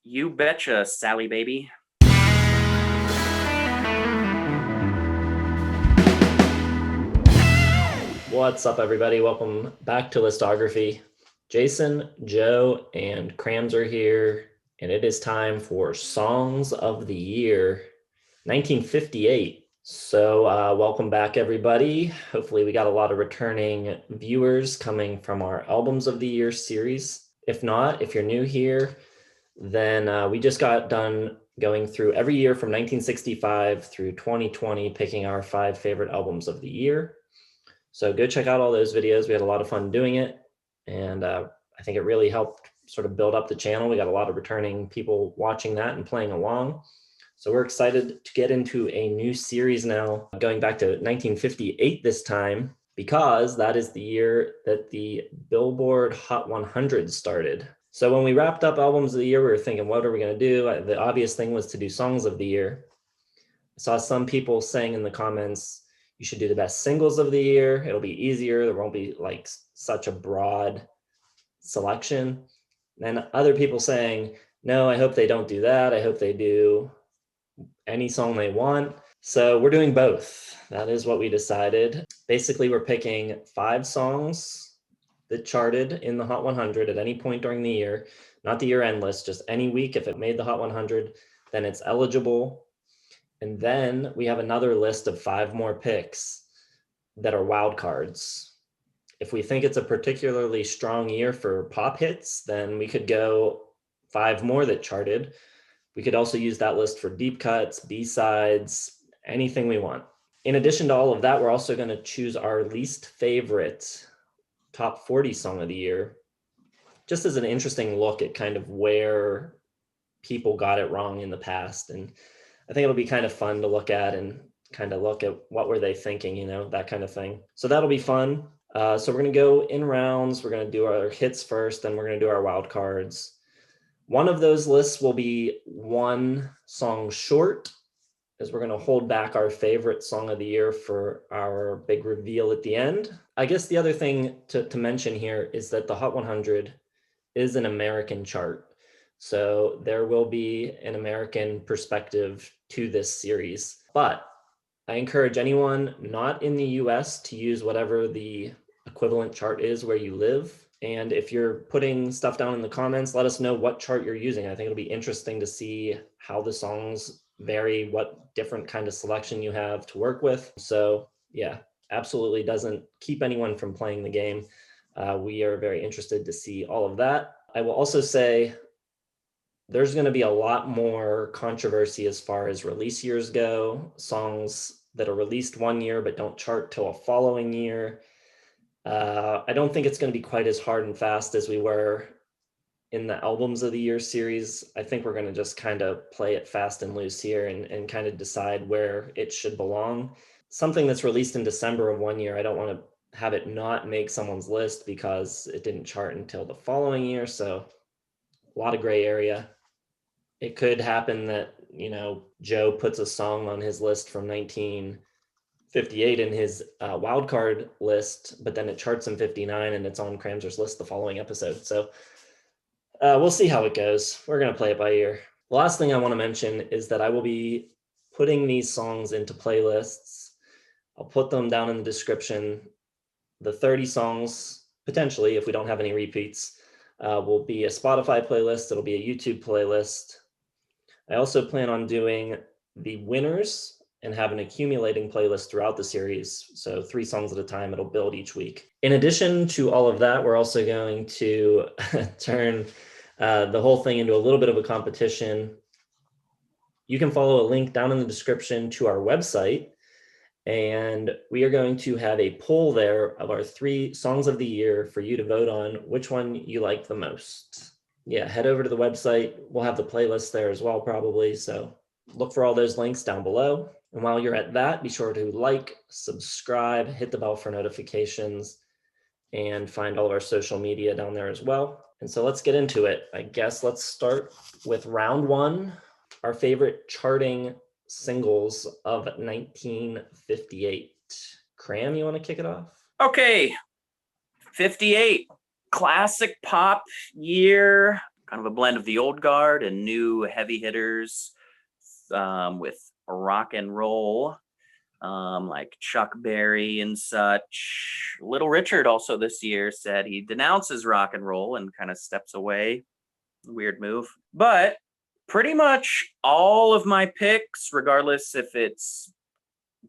You betcha, Sally baby. What's up, everybody? Welcome back to Listography. Jason, Joe, and Crams are here, and it is time for Songs of the Year 1958. So welcome back, everybody. Hopefully we got a lot of returning viewers coming from our Albums of the Year series. If not, if you're new here, then we just got done going through every year from 1965 through 2020, picking our 5 favorite albums of the year. So go check out all those videos. We had a lot of fun doing it. And I think it really helped sort of build up the channel. We got a lot of returning people watching that and playing along. So we're excited to get into a new series now, going back to 1958 this time, because that is the year that the Billboard Hot 100 started. So when we wrapped up Albums of the Year, we were thinking, what are we going to do? The obvious thing was to do Songs of the Year. I saw some people saying in the comments, you should do the best singles of the year. It'll be easier. There won't be like such a broad selection. And other people saying, no, I hope they don't do that. I hope they do any song they want. So we're doing both. That is what we decided. Basically, we're picking 5 songs that charted in the Hot 100 at any point during the year, not the year-end list, just any week. If it made the Hot 100, then it's eligible. And then we have another list of 5 more picks that are wild cards. If we think it's a particularly strong year for pop hits, then we could go 5 more that charted. We could also use that list for deep cuts, B-sides, anything we want. In addition to all of that, we're also going to choose our least favorite top 40 song of the year, just as an interesting look at kind of where people got it wrong in the past. And I think it'll be kind of fun to look at and kind of look at what were they thinking, you know, that kind of thing. So that'll be fun. So we're going to go in rounds. We're going to do our hits first, then we're going to do our wild cards. One of those lists will be one song short, as we're going to hold back our favorite song of the year for our big reveal at the end. I guess the other thing to mention here is that the Hot 100 is an American chart. So there will be an American perspective to this series. But I encourage anyone not in the US to use whatever the equivalent chart is where you live. And if you're putting stuff down in the comments, let us know what chart you're using. I think it'll be interesting to see how the songs vary, what different kind of selection you have to work with. So yeah, absolutely doesn't keep anyone from playing the game. We are very interested to see all of that. I will also say there's going to be a lot more controversy as far as release years go, songs that are released one year but don't chart till a following year. I don't think it's going to be quite as hard and fast as we were in the Albums of the Year series. I think we're going to just kind of play it fast and loose here and kind of decide where it should belong. Something that's released in December of one year, I don't want to have it not make someone's list because it didn't chart until the following year. So a lot of gray area. It could happen that, you know, Joe puts a song on his list from 1958 in his wildcard list, but then it charts in 59 and it's on Cramser's list the following episode. So we'll see how it goes. We're going to play it by ear. The last thing I want to mention is that I will be putting these songs into playlists. I'll put them down in the description. The 30 songs, potentially, if we don't have any repeats, will be a Spotify playlist. It'll be a YouTube playlist. I also plan on doing the winners and have an accumulating playlist throughout the series. So 3 songs at a time, it'll build each week. In addition to all of that, we're also going to turn the whole thing into a little bit of a competition. You can follow a link down in the description to our website, and we are going to have a poll there of our 3 songs of the year for you to vote on which one you like the most. Yeah, head over to the website. We'll have the playlist there as well, probably. So look for all those links down below. And while you're at that, be sure to like, subscribe, hit the bell for notifications, and find all of our social media down there as well. And so let's get into it. I guess let's start with round 1, our favorite charting singles of 1958. Cram, you want to kick it off? Okay, 58. Classic pop year. kind of a blend of the old guard and new heavy hitters with rock and roll, like Chuck Berry and such. Little Richard also this year said he denounces rock and roll and kind of steps away. Weird move. But pretty much all of my picks, regardless if it's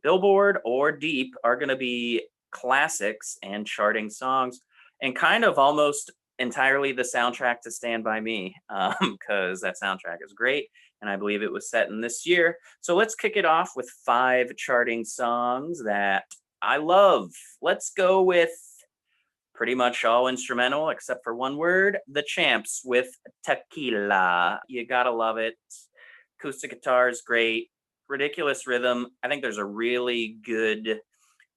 Billboard or Deep, are going to be classics and charting songs, and kind of almost entirely the soundtrack to Stand By Me, because that soundtrack is great, and I believe it was set in this year. So let's kick it off with 5 charting songs that I love. Let's go with pretty much all instrumental except for one word, The Champs with Tequila. You gotta love it. Acoustic guitar is great. Ridiculous rhythm. I think there's a really good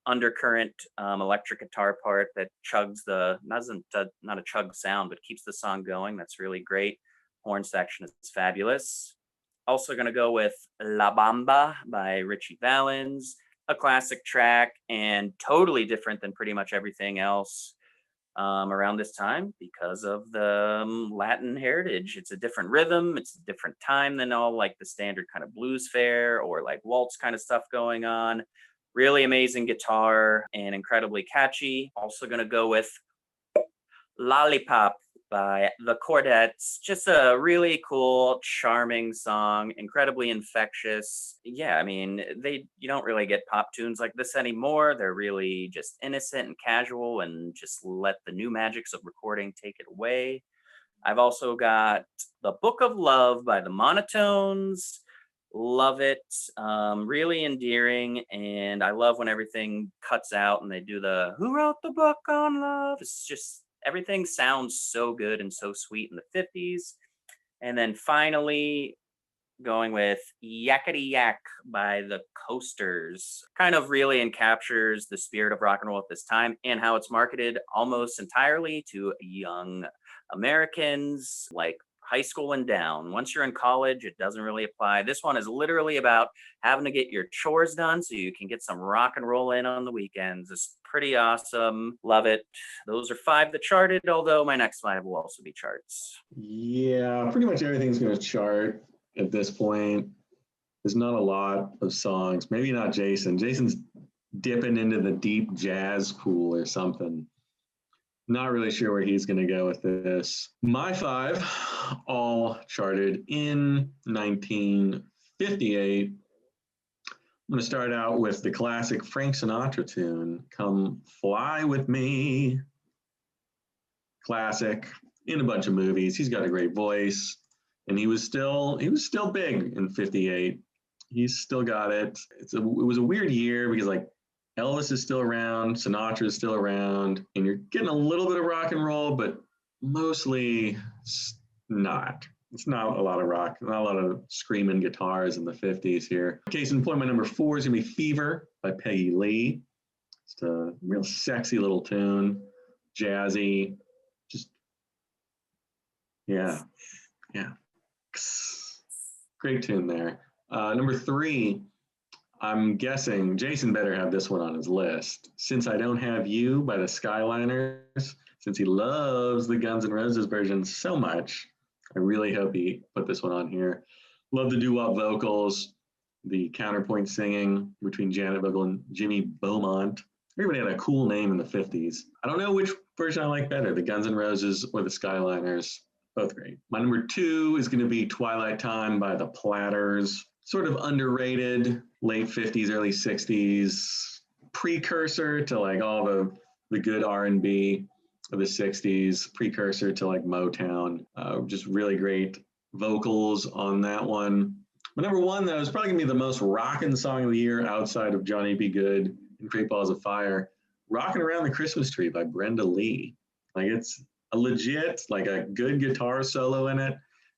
undercurrent electric guitar part that chugs not a chug sound, but keeps the song going. That's really great. Horn section is fabulous. Also going to go with La Bamba by Richie Valens, a classic track and totally different than pretty much everything else around this time because of the Latin heritage. It's a different rhythm. It's a different time than all like the standard kind of blues fare or like waltz kind of stuff going on. Really amazing guitar and incredibly catchy. Also going to go with Lollipop by the Chordettes. Just a really cool, charming song, incredibly infectious. Yeah, I mean, you don't really get pop tunes like this anymore. They're really just innocent and casual and just let the new magics of recording take it away. I've also got The Book of Love by the Monotones. Love it. Really endearing, and I love when everything cuts out and they do the "Who wrote the book on love?" It's just everything sounds so good and so sweet in the 50s. And then finally, going with Yakety Yak by the Coasters. Kind of really encaptures the spirit of rock and roll at this time and how it's marketed almost entirely to young Americans, like high school and down. Once you're in college, it doesn't really apply. This one is literally about having to get your chores done so you can get some rock and roll in on the weekends. It's pretty awesome. Love it. Those are 5 that charted, although my next 5 will also be charts. Yeah, pretty much everything's going to chart at this point. There's not a lot of songs. Maybe not Jason. Jason's dipping into the deep jazz pool or something. Not really sure where he's going to go with this. My 5 all charted in 1958. I'm going to start out with the classic Frank Sinatra tune, Come Fly With Me. Classic in a bunch of movies. He's got a great voice, and he was still big in 58. He's still got it. It was a weird year because like Elvis is still around, Sinatra is still around, and you're getting a little bit of rock and roll, but mostly not. It's not a lot of rock, not a lot of screaming guitars in the 50s here. Case in point, my number 4 is going to be Fever by Peggy Lee. It's a real sexy little tune, jazzy, just, yeah. Great tune there. Number 3, I'm guessing Jason better have this one on his list. Since I Don't Have You by the Skyliners, since he loves the Guns N' Roses version so much, I really hope he put this one on here. Love the doo-wop vocals, the counterpoint singing between Janet Vogel and Jimmy Beaumont. Everybody had a cool name in the 50s. I don't know which version I like better, the Guns N' Roses or the Skyliners. Both great. My number 2 is going to be Twilight Time by the Platters. Sort of underrated, late 50s, early 60s, precursor to like all the good R&B of the 60s, precursor to like Motown. Just really great vocals on that one. My number 1, though, is probably going to be the most rockin' song of the year outside of Johnny Be Good and Great Balls of Fire. Rockin' Around the Christmas Tree by Brenda Lee. Like it's a legit, like a good guitar solo in it.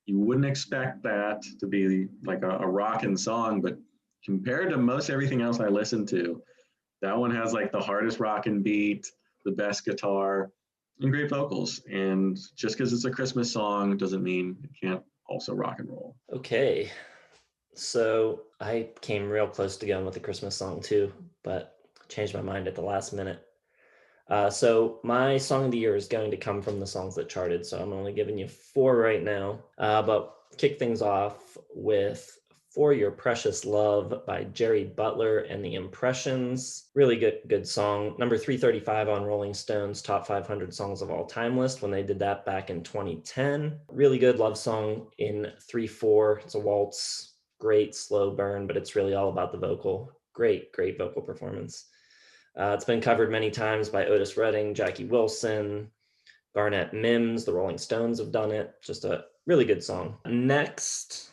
You wouldn't expect that to be like a rockin' song, but compared to most everything else I listen to, that one has like the hardest rockin' beat, the best guitar, and great vocals. And just because it's a Christmas song doesn't mean it can't also rock and roll. Okay. So I came real close to going with the Christmas song too, but changed my mind at the last minute. So my song of the year is going to come from the songs that charted. So I'm only giving you 4 right now. But kick things off with For Your Precious Love by Jerry Butler and the Impressions. Really good song. Number 335 on Rolling Stone's Top 500 Songs of All Time list when they did that back in 2010. Really good love song in 3/4. It's a waltz, great slow burn, but it's really all about the vocal. Great vocal performance. It's been covered many times by Otis Redding, Jackie Wilson, Garnett Mims. The Rolling Stones have done it. Just a really good song. Next,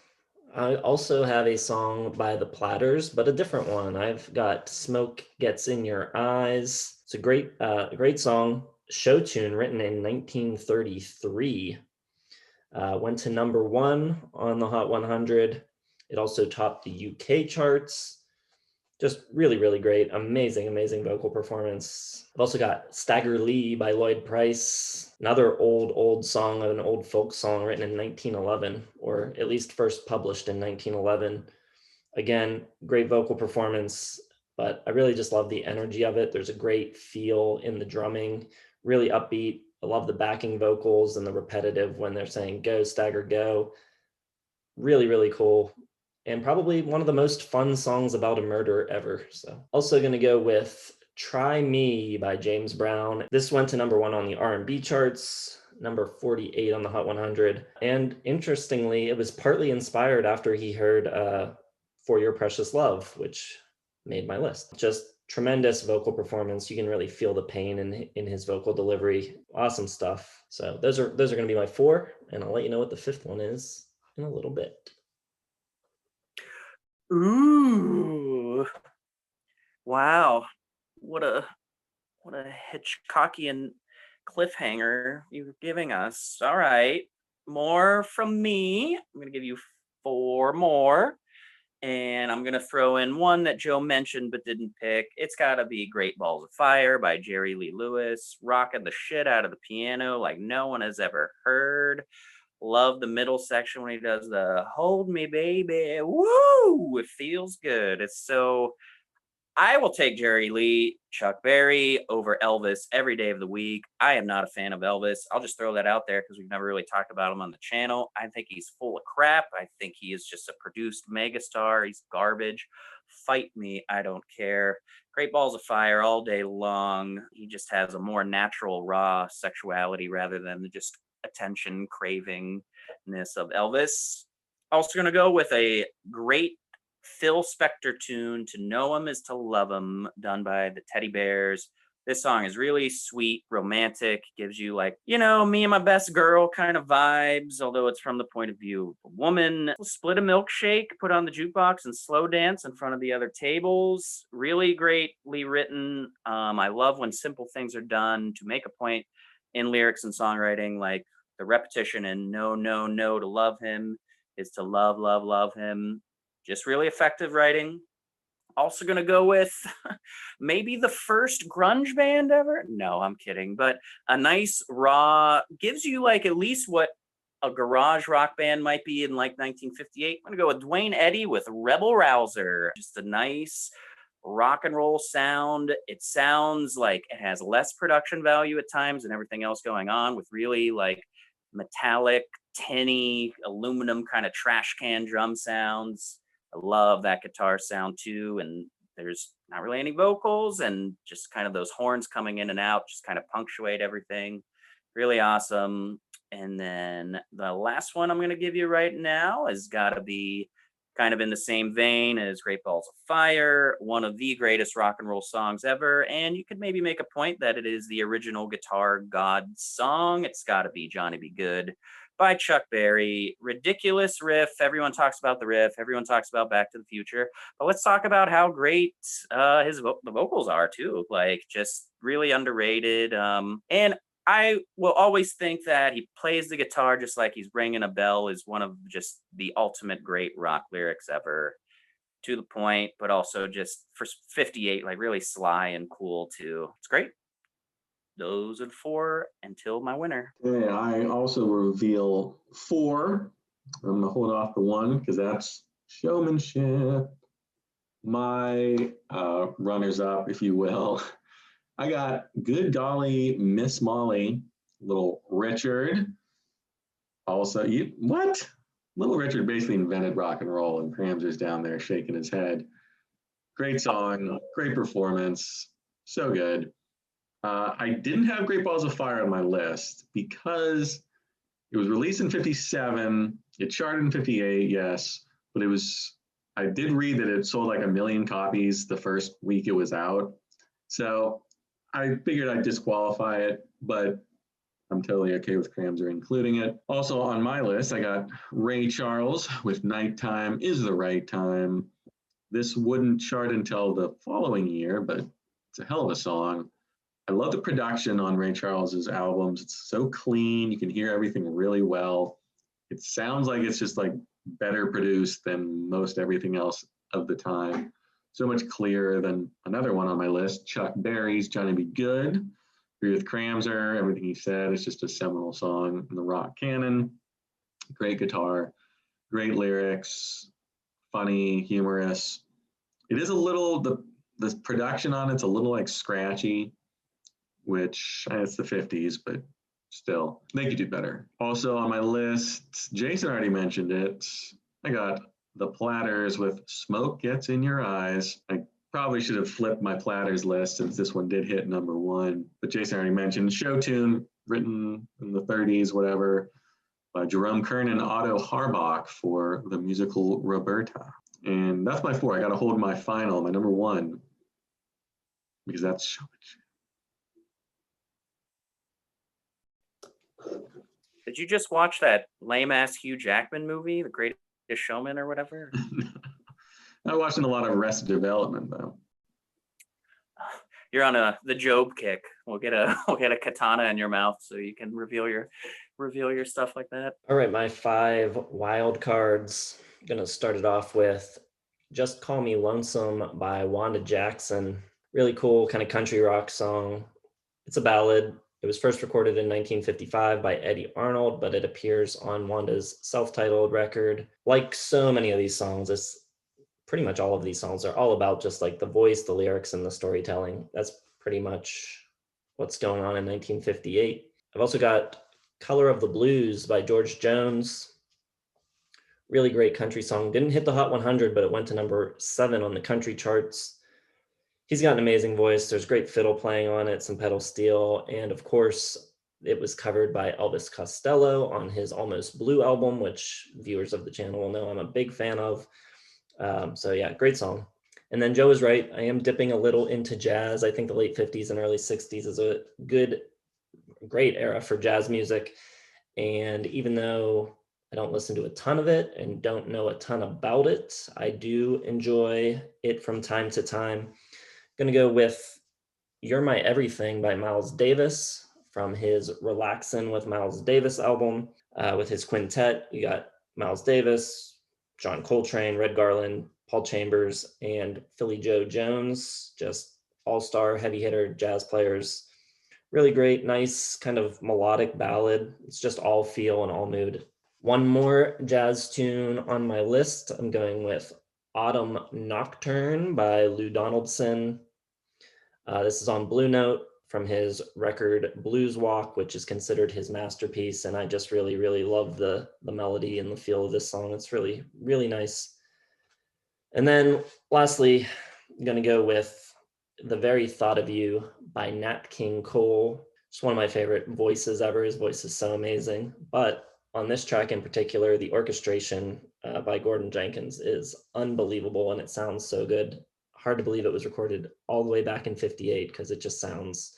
I also have a song by the Platters, but a different one. I've got Smoke Gets in Your Eyes. It's a great song, show tune written in 1933. Went to number 1 on the Hot 100. It also topped the UK charts. Just really great. Amazing vocal performance. I've also got Stagger Lee by Lloyd Price, another old song, an old folk song written in 1911, or at least first published in 1911. Again, great vocal performance, but I really just love the energy of it. There's a great feel in the drumming, really upbeat. I love the backing vocals and the repetitive when they're saying go, Stagger, go. Really cool. And probably one of the most fun songs about a murder ever. So also going to go with Try Me by James Brown. This went to number 1 on the R&B charts, number 48 on the Hot 100. And interestingly, it was partly inspired after he heard For Your Precious Love, which made my list. Just tremendous vocal performance. You can really feel the pain in his vocal delivery. Awesome stuff. So those are going to be my 4, and I'll let you know what the 5th one is in a little bit. Ooh. Wow. What a Hitchcockian cliffhanger you're giving us. All right. More from me. I'm going to give you 4 more. And I'm going to throw in one that Joe mentioned but didn't pick. It's got to be Great Balls of Fire by Jerry Lee Lewis, rocking the shit out of the piano like no one has ever heard. Love the middle section when he does the hold me baby. Woo! It feels good. I will take Jerry Lee, Chuck Berry over Elvis every day of the week. I am not a fan of Elvis. I'll just throw that out there because we've never really talked about him on the channel. I think he's full of crap. I think he is just a produced megastar. He's garbage. Fight me. I don't care. Great Balls of Fire all day long. He just has a more natural, raw sexuality rather than just attention cravingness of Elvis. Also going to go with a great Phil Spector tune, To Know Him Is to Love Him, done by the Teddy Bears. This song is really sweet, romantic, gives you like, me and my best girl kind of vibes, although it's from the point of view of a woman. Split a milkshake, put on the jukebox and slow dance in front of the other tables. Really greatly written. I love when simple things are done to make a point in lyrics and songwriting, like the repetition and no, to love him is to love him. Just really effective writing. Also going to go with maybe the first grunge band ever. No, I'm kidding. But a nice raw, gives you like at least what a garage rock band might be in like 1958. I'm going to go with Dwayne Eddy with Rebel Rouser. Just a nice rock and roll sound. It sounds like it has less production value at times than everything else going on, with really like metallic, tinny, aluminum kind of trash can drum sounds. I love that guitar sound too. And there's not really any vocals and just kind of those horns coming in and out, just kind of punctuate everything. Really awesome. And then the last one I'm going to give you right now has got to be kind of in the same vein as Great Balls of Fire, one of the greatest rock and roll songs ever. And you could maybe make a point that it is the original guitar god song. It's got to be Johnny B. Good by Chuck Berry. Ridiculous riff. Everyone talks about the riff. Everyone talks about Back to the Future. But let's talk about how great the vocals are too. Like, just really underrated. And I will always think that he plays the guitar just like he's ringing a bell is one of just the ultimate great rock lyrics ever. To the point, but also just for 58, like really sly and cool too. It's great. Those are the 4 until my winner. Okay, I also reveal 4. I'm going to hold off the 1 because that's showmanship. My runners-up, if you will, I got Good Golly Miss Molly, Little Richard. Also, what? Little Richard basically invented rock and roll, and Cramser's down there shaking his head. Great song, great performance, so good. I didn't have Great Balls of Fire on my list because it was released in 57. It charted in 58, yes, but I did read that it sold like 1 million copies the first week it was out. So I figured I'd disqualify it, but I'm totally okay with Cramser including it. Also on my list, I got Ray Charles with Nighttime is the Right Time. This wouldn't chart until the following year, but it's a hell of a song. I love the production on Ray Charles's albums. It's so clean. You can hear everything really well. It sounds like it's just like better produced than most everything else of the time. So much clearer than another one on my list, Chuck Berry's Johnny Be Good. Agree with Cramser. Everything he said is just a seminal song in the rock canon. Great guitar, great lyrics, funny, humorous. It is a little, the production on it's a little like scratchy, which it's the 50s, but still, they could do better. Also on my list, Jason already mentioned it. I got The Platters with Smoke Gets in Your Eyes. I probably should have flipped my Platters list since this one did hit number 1, but Jason already mentioned show tune written in the 30s, whatever, by Jerome Kern and Otto Harbach for the musical Roberta. And that's my 4. I got to hold my final, my number 1, because that's so much. Did you just watch that lame ass Hugh Jackman movie, The Greatest Showman or whatever? I'm watching a lot of Arrested Development though. You're on the Job kick. We'll get a katana in your mouth so you can reveal your stuff like that. All right, my 5 wild cards. I'm gonna start it off with Just Call Me Lonesome by Wanda Jackson. Really cool kind of country rock song. It's a ballad. It was first recorded in 1955 by Eddie Arnold, but it appears on Wanda's self-titled record. Like so many of these songs, it's pretty much all of these songs are all about just like the voice, the lyrics, and the storytelling. That's pretty much what's going on in 1958. I've also got Color of the Blues by George Jones. Really great country song. Didn't hit the Hot 100, but it went to number 7 on the country charts. He's got an amazing voice. There's great fiddle playing on it, some pedal steel. And of course, it was covered by Elvis Costello on his Almost Blue album, which viewers of the channel will know I'm a big fan of. So yeah, great song. And then Joe is right. I am dipping a little into jazz. I think the late 50s and early 60s is a great era for jazz music. And even though I don't listen to a ton of it and don't know a ton about it, I do enjoy it from time to time. Going to go with You're My Everything by Miles Davis from his Relaxin' with Miles Davis album. With his quintet, you got Miles Davis, John Coltrane, Red Garland, Paul Chambers, and Philly Joe Jones, just all-star heavy hitter jazz players. Really great, nice kind of melodic ballad. It's just all feel and all mood. One more jazz tune on my list. I'm going with Autumn Nocturne by Lou Donaldson. This is on Blue Note from his record Blues Walk, which is considered his masterpiece. And I just really, really love the melody and the feel of this song. It's really, really nice. And then lastly, I'm going to go with The Very Thought of You by Nat King Cole. It's one of my favorite voices ever. His voice is so amazing. But on this track in particular, the orchestration by Gordon Jenkins is unbelievable, and it sounds so good. Hard to believe it was recorded all the way back in 58 because it just sounds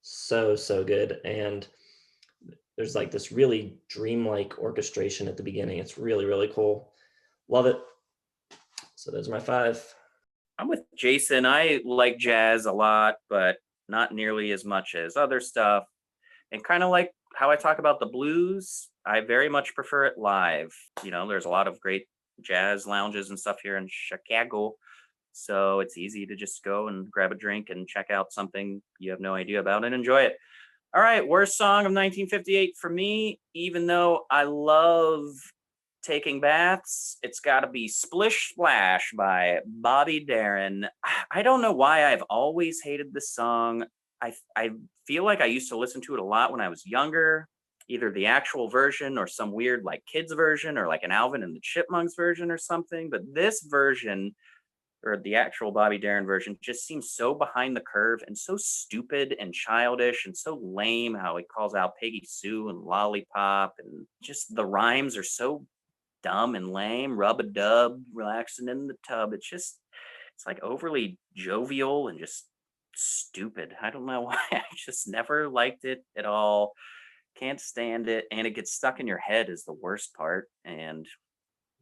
so, so good. And there's like this really dreamlike orchestration at the beginning. It's really, really cool. Love it. So those are my 5. I'm with Jason. I like jazz a lot, but not nearly as much as other stuff. And kind of like how I talk about the blues, I very much prefer it live. You know, there's a lot of great jazz lounges and stuff here in Chicago. So it's easy to just go and grab a drink and check out something you have no idea about and enjoy it. All right, worst song of 1958 for me, even though I love taking baths, it's got to be Splish Splash by Bobby Darin. I don't know why I've always hated this song. I feel like I used to listen to it a lot when I was younger, either the actual version or some weird like kids version or like an Alvin and the Chipmunks version or something. But this version or the actual Bobby Darin version just seems so behind the curve and so stupid and childish and so lame how he calls out Peggy Sue and lollipop, and just the rhymes are so dumb and lame. Rub a dub, relaxing in the tub. It's like overly jovial and just stupid. I don't know why. I just never liked it at all. Can't stand it. And it gets stuck in your head is the worst part. And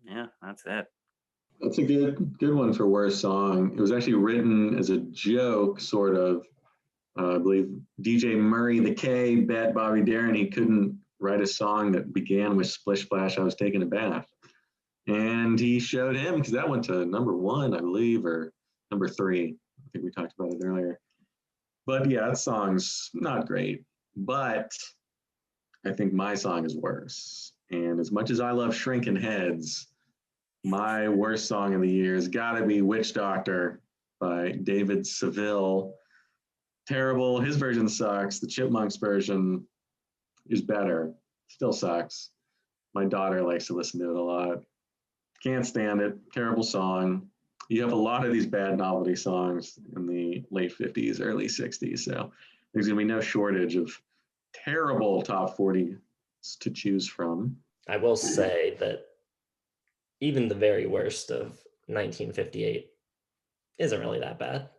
yeah, that's it. That's a good one for worst song. It was actually written as a joke, sort of. I believe DJ Murray the K bet Bobby Darin he couldn't write a song that began with Splish Splash, I was taking a bath. And he showed him, because that went to number 1, I believe, or number 3. I think we talked about it earlier. But yeah, that song's not great. But I think my song is worse. And as much as I love Shrinking Heads, my worst song of the year has got to be Witch Doctor by David Seville. Terrible. His version sucks. The Chipmunks version is better. Still sucks. My daughter likes to listen to it a lot. Can't stand it. Terrible song. You have a lot of these bad novelty songs in the late 50s, early 60s. So there's going to be no shortage of terrible top 40 to choose from. I will say that even the very worst of 1958 isn't really that bad.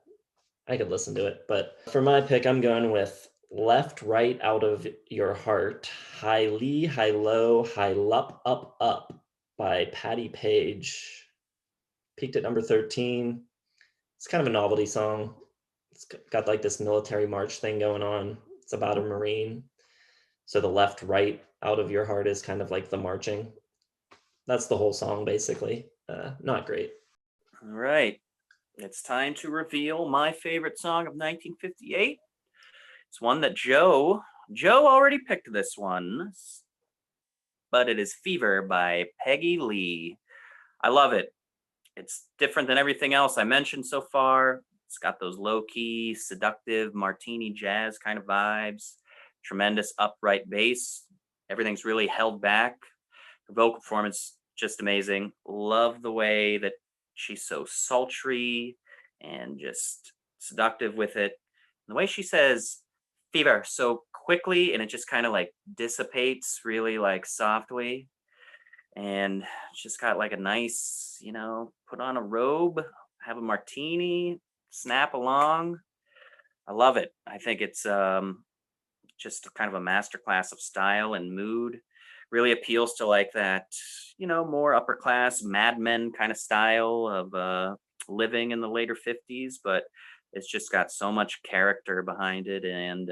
I could listen to it. But for my pick, I'm going with Left, Right, Out of Your Heart, High Lee, High Low, High Lup, Up, Up by Patti Page. Peaked at number 13. It's kind of a novelty song. It's got like this military march thing going on. It's about a Marine. So the left, right, out of your heart is kind of like the marching. That's the whole song, basically. Not great. All right. It's time to reveal my favorite song of 1958. It's one that Joe already picked this one, but it is Fever by Peggy Lee. I love it. It's different than everything else I mentioned so far. It's got those low-key, seductive martini jazz kind of vibes, tremendous upright bass. Everything's really held back. Her vocal performance, just amazing. Love the way that she's so sultry and just seductive with it. And the way she says fever so quickly and it just kind of like dissipates really like softly. And it's just got like a nice, put on a robe, have a martini, snap along. I love it. I think it's just kind of a masterclass of style and mood. Really appeals to like that, more upper class Mad Men kind of style of living in the later 50s, but it's just got so much character behind it. And,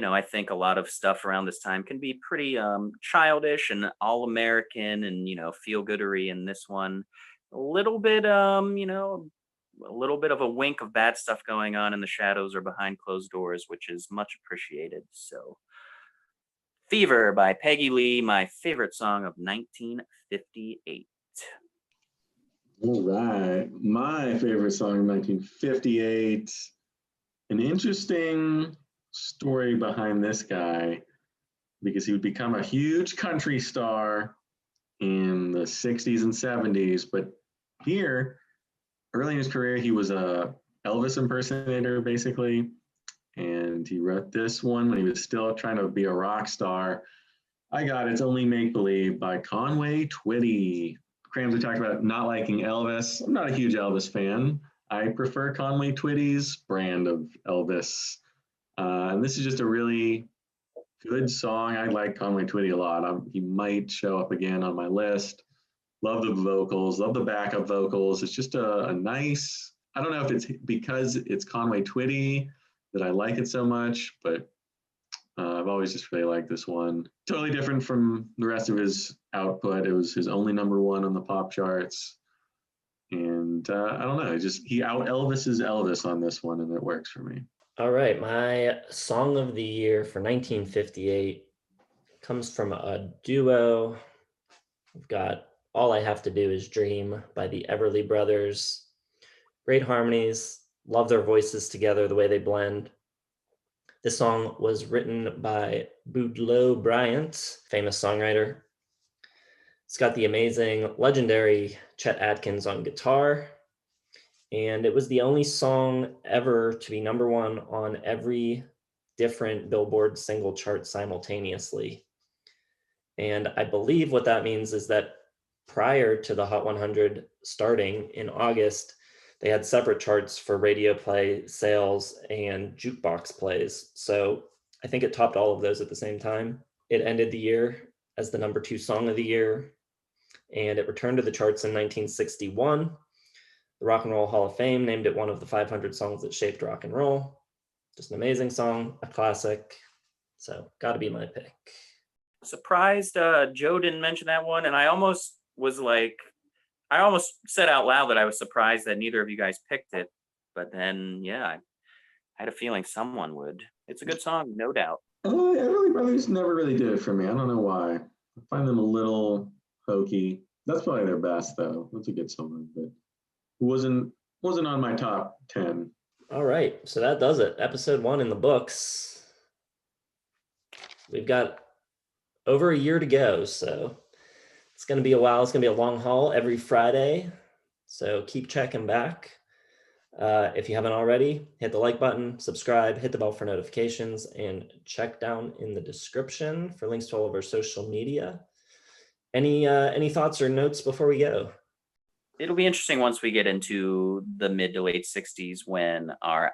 I think a lot of stuff around this time can be pretty childish and all American and, feel goodery. In this one, a little bit, a little bit of a wink of bad stuff going on in the shadows or behind closed doors, which is much appreciated. So Fever by Peggy Lee, my favorite song of 1958. All right. My favorite song of 1958. An interesting story behind this guy, because he would become a huge country star in the 60s and 70s. But here, early in his career, he was a Elvis impersonator, basically. And he wrote this one when he was still trying to be a rock star. I got It's Only Make Believe by Conway Twitty. Cramsey talked about not liking Elvis. I'm not a huge Elvis fan. I prefer Conway Twitty's brand of Elvis. And this is just a really good song. I like Conway Twitty a lot. He might show up again on my list. Love the vocals, love the backup vocals. It's just a nice, I don't know if it's because it's Conway Twitty that I like it so much, but I've always just really liked this one. Totally different from the rest of his output. It was his only number 1 on the pop charts. And I don't know, he out Elvis's Elvis on this one, and it works for me. All right, my song of the year for 1958 comes from a duo. We've got All I Have to Do Is Dream by the Everly Brothers. Great harmonies. Love their voices together, the way they blend. This song was written by Boudleaux Bryant, famous songwriter. It's got the amazing, legendary Chet Atkins on guitar. And it was the only song ever to be number one on every different Billboard single chart simultaneously. And I believe what that means is that prior to the Hot 100 starting in August, they had separate charts for radio play, sales, and jukebox plays. So I think it topped all of those at the same time. It ended the year as the number 2 song of the year, and it returned to the charts in 1961. The Rock and Roll Hall of Fame named it one of the 500 songs that shaped rock and roll. Just an amazing song, a classic. So got to be my pick. Surprised Joe didn't mention that one, and I almost said out loud that I was surprised that neither of you guys picked it, but then I had a feeling someone would. It's a good song, no doubt. Everly Brothers never really did it for me. I don't know why. I find them a little hokey. That's probably their best though. That's a good song, but it wasn't on my top 10. All right, so that does it. Episode 1 in the books. We've got over a year to go, so it's going to be a while. It's going to be a long haul every Friday, so keep checking back. If you haven't already, hit the like button, subscribe, hit the bell for notifications, and check down in the description for links to all of our social media. Any thoughts or notes before we go? It'll be interesting once we get into the mid to late 60s when our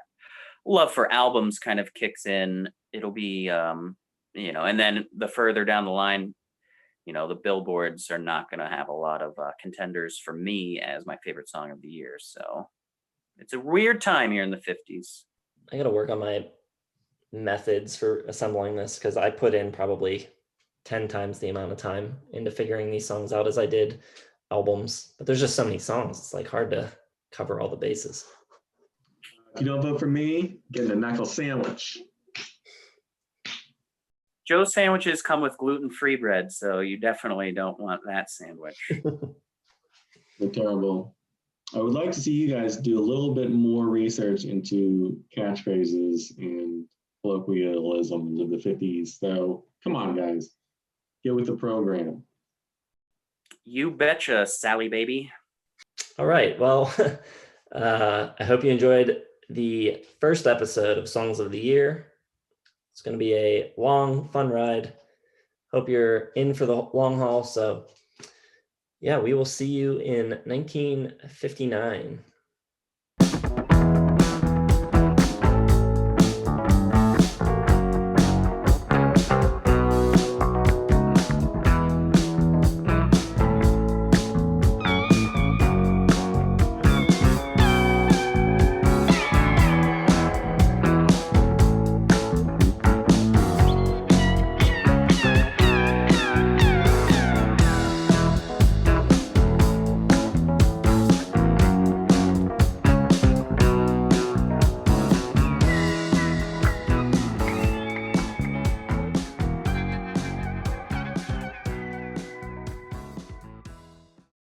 love for albums kind of kicks in. It'll be, and then the further down the line, the billboards are not going to have a lot of contenders for me as my favorite song of the year. So it's a weird time here in the 50s. I got to work on my methods for assembling this because I put in probably 10 times the amount of time into figuring these songs out as I did albums. But there's just so many songs. It's like hard to cover all the bases. If you don't vote for me, get a knuckle sandwich. Joe's sandwiches come with gluten-free bread, so you definitely don't want that sandwich. They're terrible. I would like to see you guys do a little bit more research into catchphrases and colloquialisms of the 50s. So come on, guys. Get with the program. You betcha, Sally baby. All right. Well, I hope you enjoyed the first episode of Songs of the Year. It's going to be a long, fun ride. Hope you're in for the long haul. So, we will see you in 1959.